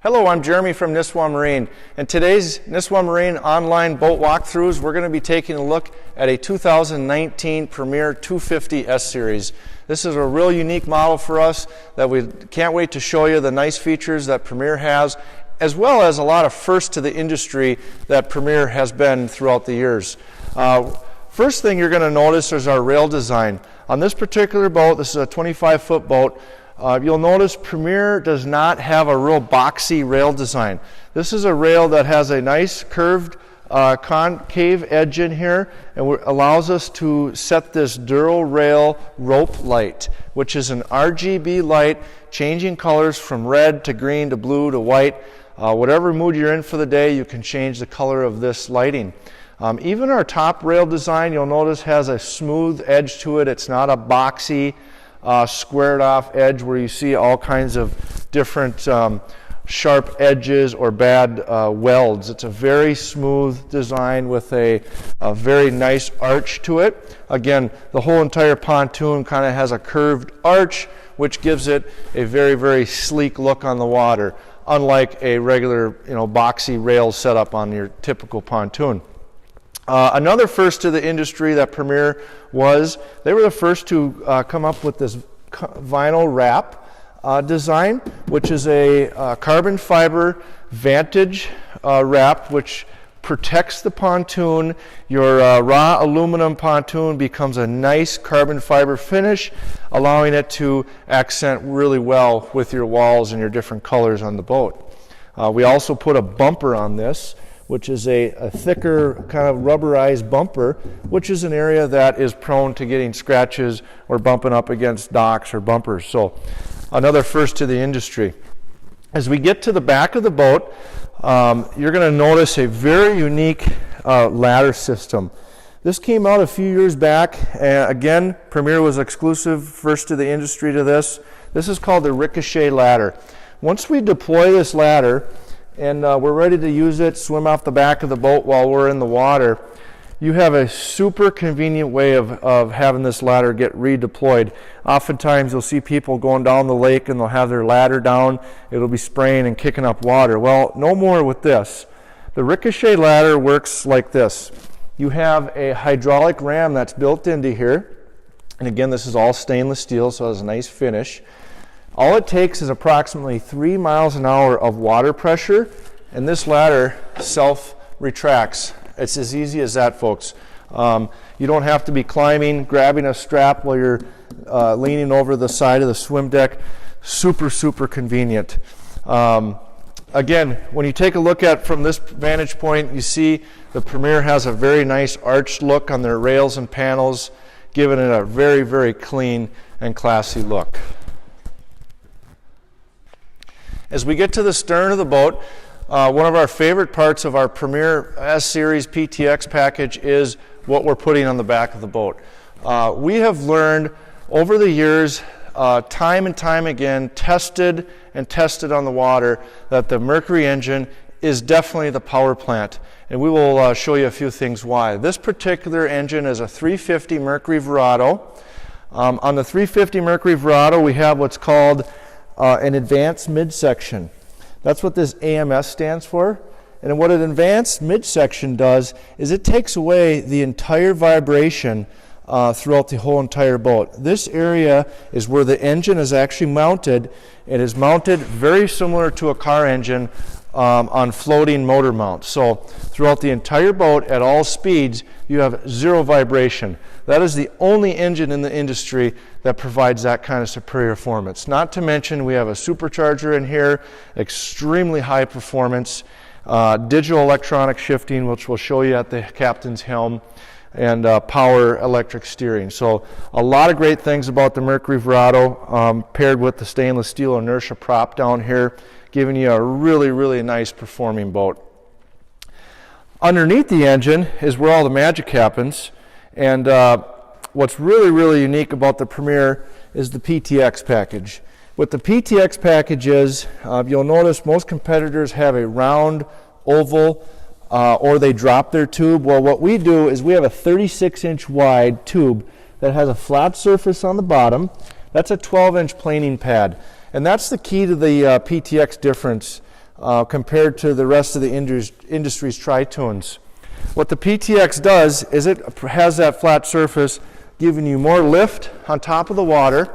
Hello, I'm Jeremy from Nisswa Marine. In today's Nisswa Marine online boat walkthroughs, we're going to be taking a look at a 2019 Premier 250 S-Series. This is a real unique model for us that we can't wait to show you the nice features that Premier has, as well as a lot of firsts to the industry that Premier has been throughout the years. First thing you're going to notice is our rail design. On this particular boat, this is a 25-foot boat, you'll notice Premier does not have a real boxy rail design. This is a rail that has a nice curved concave edge in here and allows us to set this Duro-Rail rope light, which is an RGB light changing colors from red to green to blue to white. Whatever mood you're in for the day, you can change the color of this lighting. Even our top rail design, you'll notice, has a smooth edge to it. It's not a boxy squared off edge where you see all kinds of different sharp edges or bad welds. It's a very smooth design with a very nice arch to it. Again, the whole entire pontoon kind of has a curved arch, which gives it a very, very sleek look on the water, unlike a regular, boxy rail setup on your typical pontoon. Another first to the industry that Premier they were the first to come up with this vinyl wrap design, which is a carbon fiber Vantage wrap, which protects the pontoon. Your raw aluminum pontoon becomes a nice carbon fiber finish, allowing it to accent really well with your walls and your different colors on the boat. We also put a bumper on this, which is a thicker kind of rubberized bumper, which is an area that is prone to getting scratches or bumping up against docks or bumpers. So another first to the industry. As we get to the back of the boat, you're going to notice a very unique ladder system. This came out a few years back. Again, Premier was exclusive first to the industry to this. This is called the Ricochet ladder. Once we deploy this ladder, and we're ready to use it, swim off the back of the boat while we're in the water, you have a super convenient way of having this ladder get redeployed. Oftentimes you'll see people going down the lake and they'll have their ladder down. It'll be spraying and kicking up water. Well, no more with this. The Ricochet ladder works like this. You have a hydraulic ram that's built into here. And again, this is all stainless steel, so it has a nice finish. All it takes is approximately 3 miles an hour of water pressure, and this ladder self-retracts. It's as easy as that, folks. You don't have to be climbing, grabbing a strap while you're leaning over the side of the swim deck. Super, super convenient. Again, when you take a look at from this vantage point, you see the Premier has a very nice arched look on their rails and panels, giving it a very, very clean and classy look. As we get to the stern of the boat, one of our favorite parts of our Premier S-Series PTX package is what we're putting on the back of the boat. We have learned over the years, time and time again, tested on the water, that the Mercury engine is definitely the power plant. And we will show you a few things why. This particular engine is a 350 Mercury Verado. On the 350 Mercury Verado, we have what's called an advanced midsection. That's what this AMS stands for. And what an advanced midsection does is it takes away the entire vibration throughout the whole entire boat. This area is where the engine is actually mounted. It is mounted very similar to a car engine on floating motor mounts. So throughout the entire boat at all speeds, you have zero vibration. That is the only engine in the industry that provides that kind of superior performance. Not to mention we have a supercharger in here, extremely high performance, digital electronic shifting, which we'll show you at the captain's helm, and power electric steering. So a lot of great things about the Mercury Verado, paired with the stainless steel inertia prop down here, giving you a really, really nice performing boat. Underneath the engine is where all the magic happens. And what's really, really unique about the Premier is the PTX package. What the PTX package is, you'll notice most competitors have a round, oval, or they drop their tube. Well, what we do is we have a 36-inch wide tube that has a flat surface on the bottom. That's a 12-inch planing pad. And that's the key to the PTX difference compared to the rest of the industry's tri-tunes. What the PTX does is it has that flat surface, giving you more lift on top of the water,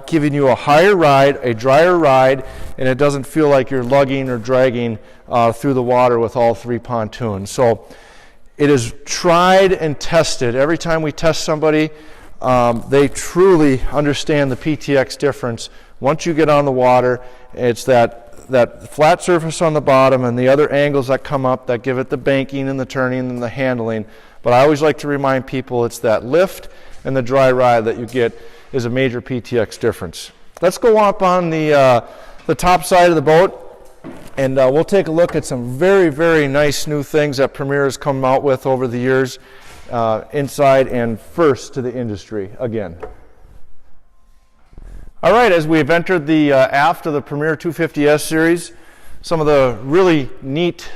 giving you a higher ride, a drier ride, and it doesn't feel like you're lugging or dragging through the water with all three pontoons. So it is tried and tested. Every time we test somebody, they truly understand the PTX difference. Once you get on the water, it's that flat surface on the bottom and the other angles that come up that give it the banking and the turning and the handling. But I always like to remind people it's that lift and the dry ride that you get is a major PTX difference. Let's go up on the top side of the boat, and we'll take a look at some very, very nice new things that Premier has come out with over the years, inside and first to the industry again. All right, as we've entered the aft of the Premier 250S series, some of the really neat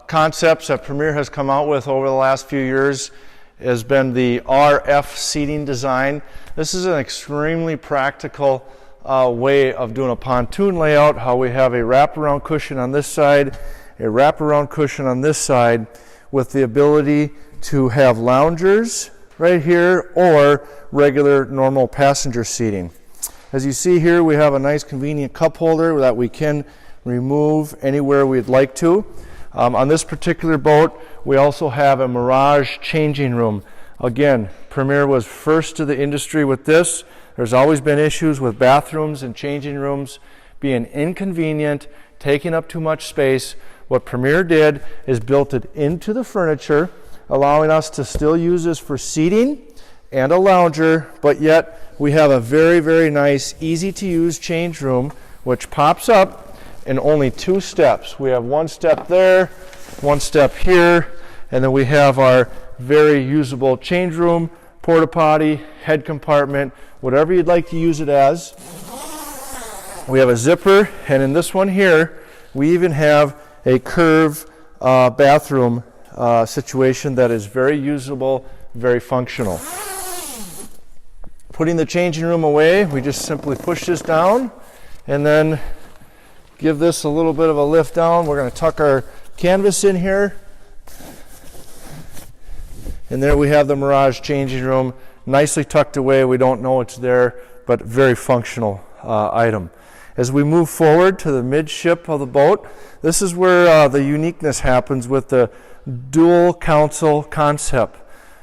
concepts that Premier has come out with over the last few years has been the RF seating design. This is an extremely practical way of doing a pontoon layout, how we have a wraparound cushion on this side, a wraparound cushion on this side, with the ability to have loungers right here or regular normal passenger seating. As you see here, we have a nice convenient cup holder that we can remove anywhere we'd like to. On this particular boat, we also have a Mirage changing room. Again, Premier was first to the industry with this. There's always been issues with bathrooms and changing rooms being inconvenient, taking up too much space. What Premier did is built it into the furniture, allowing us to still use this for seating and a lounger, but yet we have a very, very nice, easy to use change room, which pops up in only 2 steps. We have 1 step there, 1 step here, and then we have our very usable change room, porta potty, head compartment, whatever you'd like to use it as. We have a zipper, and in this one here, we even have a curve bathroom situation that is very usable, very functional. Putting the changing room away, we just simply push this down and then give this a little bit of a lift down. We're going to tuck our canvas in here. And there we have the Mirage changing room, nicely tucked away. We don't know it's there, but very functional item. As we move forward to the midship of the boat, this is where the uniqueness happens with the dual console concept.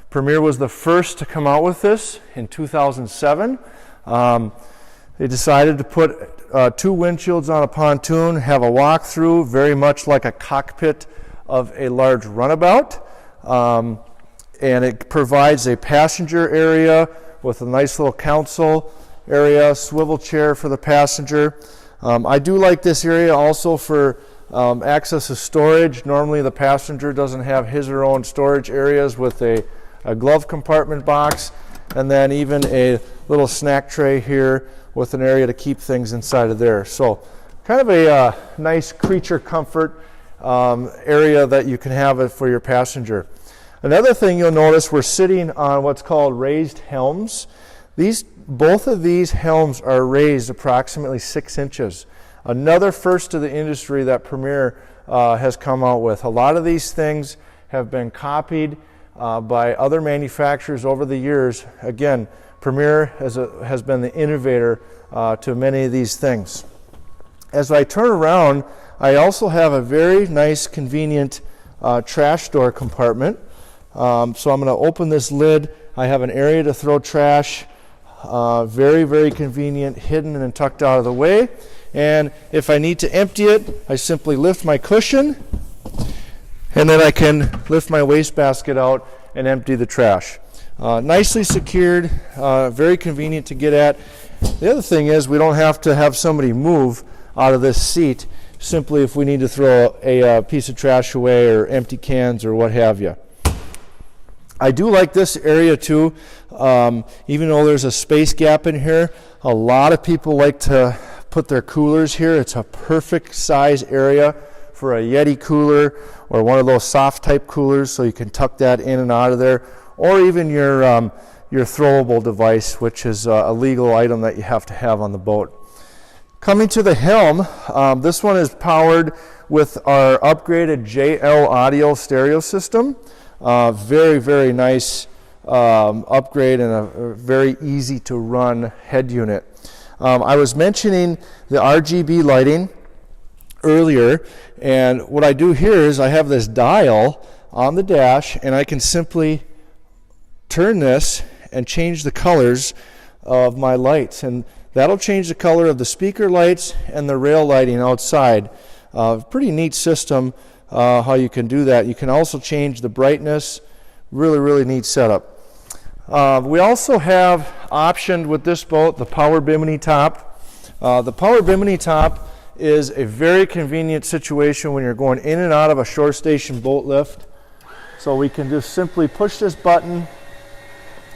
Premier was the first to come out with this in 2007. They decided to put 2 windshields on a pontoon, have a walk-through, very much like a cockpit of a large runabout. And it provides a passenger area with a nice little console area, swivel chair for the passenger. I do like this area also for access to storage. Normally the passenger doesn't have his or her own storage areas with a glove compartment box, and then even a little snack tray here with an area to keep things inside of there. So kind of a nice creature comfort area that you can have for your passenger. Another thing you'll notice, we're sitting on what's called raised helms. Both of these helms are raised approximately 6 inches. Another first to the industry that Premier has come out with. A lot of these things have been copied by other manufacturers over the years. Again, Premier has been the innovator to many of these things. As I turn around, I also have a very nice, convenient trash door compartment. So I'm going to open this lid. I have an area to throw trash. Very, very convenient, hidden and tucked out of the way. And if I need to empty it, I simply lift my cushion, and then I can lift my wastebasket out and empty the trash. Nicely secured, very convenient to get at. The other thing is we don't have to have somebody move out of this seat simply if we need to throw a piece of trash away or empty cans or what have you. I do like this area too, even though there's a space gap in here. A lot of people like to put their coolers here. It's a perfect size area for a Yeti cooler or one of those soft type coolers, so you can tuck that in and out of there, or even your throwable device, which is a legal item that you have to have on the boat. Coming to the helm, this one is powered with our upgraded JL Audio stereo system. Very, very nice upgrade and a very easy to run head unit. I was mentioning the RGB lighting earlier, and what I do here is I have this dial on the dash, and I can simply turn this and change the colors of my lights, and that'll change the color of the speaker lights and the rail lighting outside. Pretty neat system how you can do that. You can also change the brightness. Really, really neat setup. We also have optioned with this boat the power bimini top. The power bimini top is a very convenient situation when you're going in and out of a shore station boat lift. So we can just simply push this button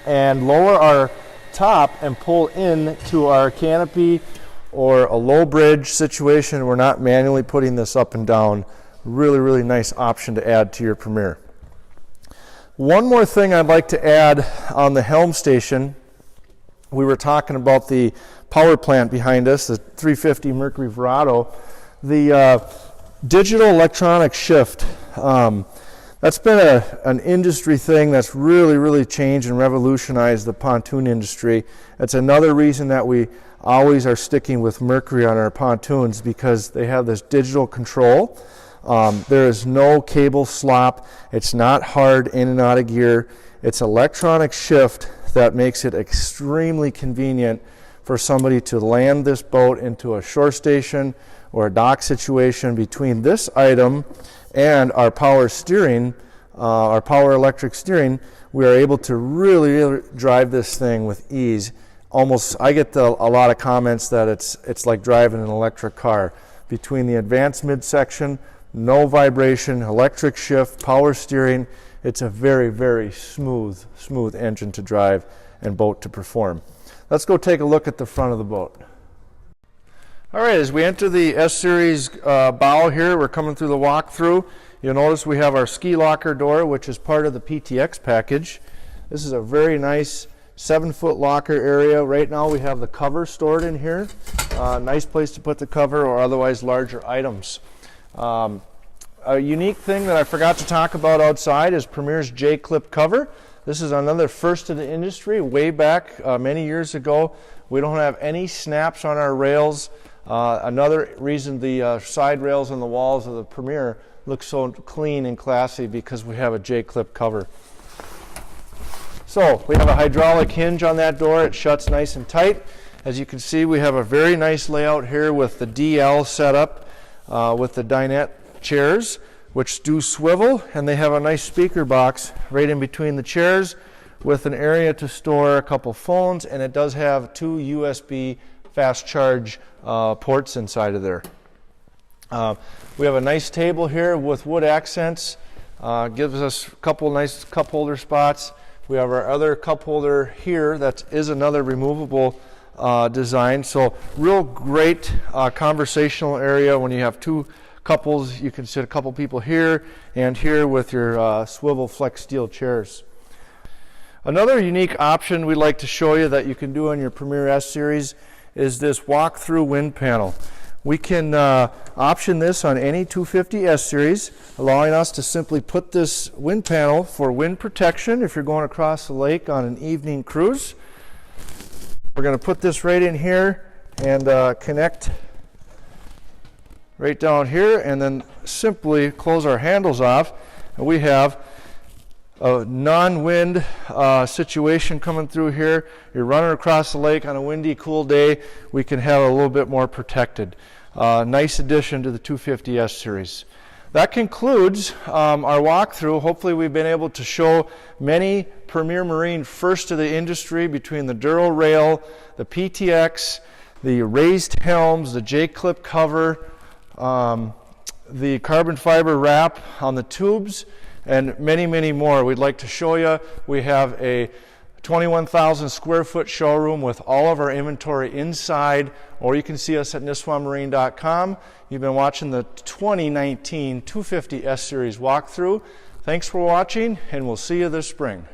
and lower our top and pull in to our canopy or a low bridge situation. We're not manually putting this up and down. Really, really nice option to add to your Premier. One more thing I'd like to add on the helm station. We were talking about the power plant behind us, the 350 Mercury Verado. The digital electronic shift. That's been an industry thing that's really, really changed and revolutionized the pontoon industry. It's another reason that we always are sticking with Mercury on our pontoons, because they have this digital control. There is no cable slop. It's not hard in and out of gear. It's electronic shift that makes it extremely convenient for somebody to land this boat into a shore station or a dock situation. Between this item and our power steering, our power electric steering, we are able to really drive this thing with ease. Almost, I get a lot of comments that it's like driving an electric car. Between the advanced midsection, no vibration, electric shift, power steering, it's a very, very smooth engine to drive and boat to perform. Let's go take a look at the front of the boat. All right, as we enter the S-Series bow here, we're coming through the walkthrough. You'll notice we have our ski locker door, which is part of the PTX package. This is a very nice 7-foot locker area. Right now we have the cover stored in here. Nice place to put the cover or otherwise larger items. A unique thing that I forgot to talk about outside is Premier's J-clip cover. This is another first in the industry. Way back many years ago, we don't have any snaps on our rails. Another reason the side rails and the walls of the Premier look so clean and classy, because we have a J-clip cover. So we have a hydraulic hinge on that door. It shuts nice and tight. As you can see, we have a very nice layout here with the DL setup with the dinette chairs, which do swivel, and they have a nice speaker box right in between the chairs with an area to store a couple phones, and it does have 2 USB fast charge ports inside of there. We have a nice table here with wood accents. Gives us a couple nice cup holder spots. We have our other cup holder here that is another removable design. So real great conversational area when you have 2 couples. You can sit a couple people here and here with your swivel flex steel chairs. Another unique option we'd like to show you that you can do on your Premier S-Series is this walk-through wind panel. We can option this on any 250 S-Series, allowing us to simply put this wind panel for wind protection if you're going across the lake on an evening cruise. We're going to put this right in here and connect right down here, and then simply close our handles off, and we have a non-wind situation coming through here. You're running across the lake on a windy, cool day. We can have a little bit more protected. Nice addition to the 250 S-Series. That concludes our walkthrough. Hopefully we've been able to show many Premier Marine first to the industry between the Duro rail, the PTX, the raised helms, the J-clip cover, the carbon fiber wrap on the tubes, and many, many more. We'd like to show you. We have a 21,000 square foot showroom with all of our inventory inside, or you can see us at niswamarine.com. You've been watching the 2019 250 S-Series walkthrough. Thanks for watching, and we'll see you this spring.